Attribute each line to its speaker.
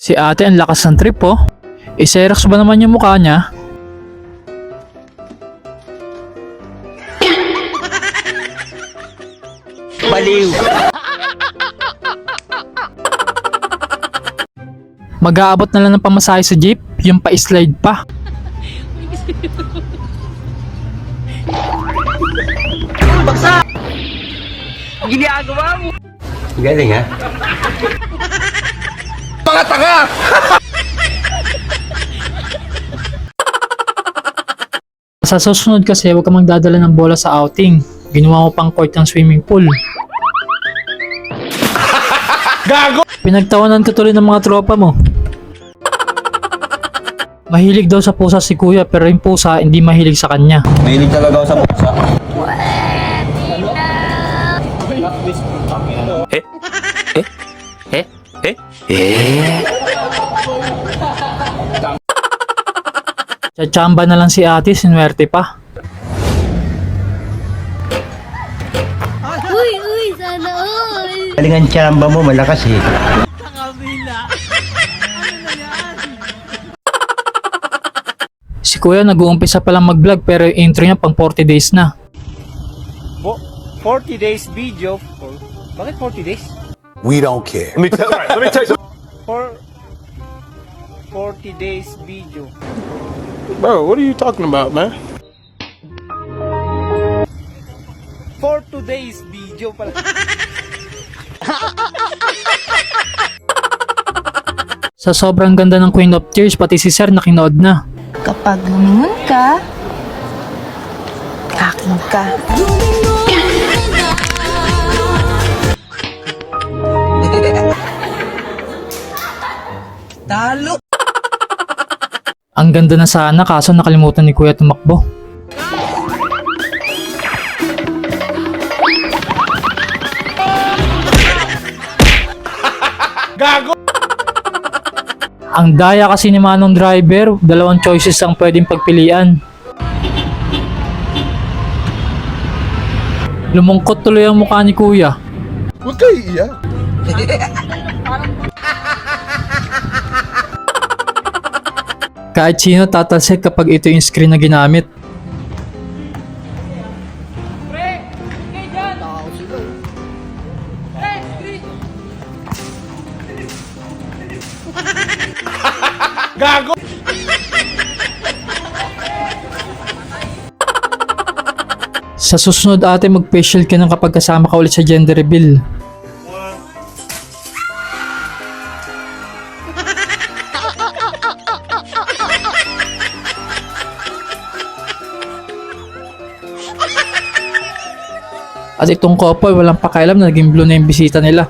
Speaker 1: Si ate ang lakas ng trip oh. Iserox ba naman yung mukha niya?
Speaker 2: Baliw.
Speaker 1: Mag-aabot na lang ng pamasahe sa jeep, yung pa-slide pa.
Speaker 2: Bagsak! Ginagawa mo. Galing ha? Mga tanga!
Speaker 1: Sa susunod kasi huwag ka magdadala ng bola sa outing. Ginawa mo pang court ng swimming pool.
Speaker 2: Gago!
Speaker 1: Pinagtawanan ka tuloy ng mga tropa mo. Mahilig daw sa pusa si kuya pero yung pusa hindi mahilig sa kanya.
Speaker 2: Mahilig talaga ako sa pusa.
Speaker 1: Tsatsamba na lang si ate, sinuwerte pa.
Speaker 3: Uy, sana all!
Speaker 2: Galing ang tsamba mo, malakas eh.
Speaker 1: Si kuya nag-uumpisa pa lang mag-vlog pero yung intro niya pang 40 days na.
Speaker 4: 40 days video. Bakit 40 days?
Speaker 5: We don't care.
Speaker 4: For 40 days video.
Speaker 6: Bro, what are you talking about, man?
Speaker 4: For 2 days video pala.
Speaker 1: Sa sobrang ganda ng Queen of Tears, pati si Sir nakinood na.
Speaker 7: Kapag lumingon ka, akin ka. Talo!
Speaker 1: Ang ganda na sana kaso nakalimutan ni kuya tumakbo.
Speaker 2: Gago!
Speaker 1: Ang daya kasi ni Manong driver, dalawang choices ang pwedeng pagpilian. Lumungkot tuloy ang mukha ni kuya.
Speaker 5: Huwag kayo iiyak.
Speaker 1: Kahit sino tatalsik kapag ito yung screen na ginamit.
Speaker 2: Gago!
Speaker 1: Sa susunod ate mag-facial ka nang kapag kasama ka ulit sa gender reveal. At itong couple walang pakialam na naging blue na yung bisita nila.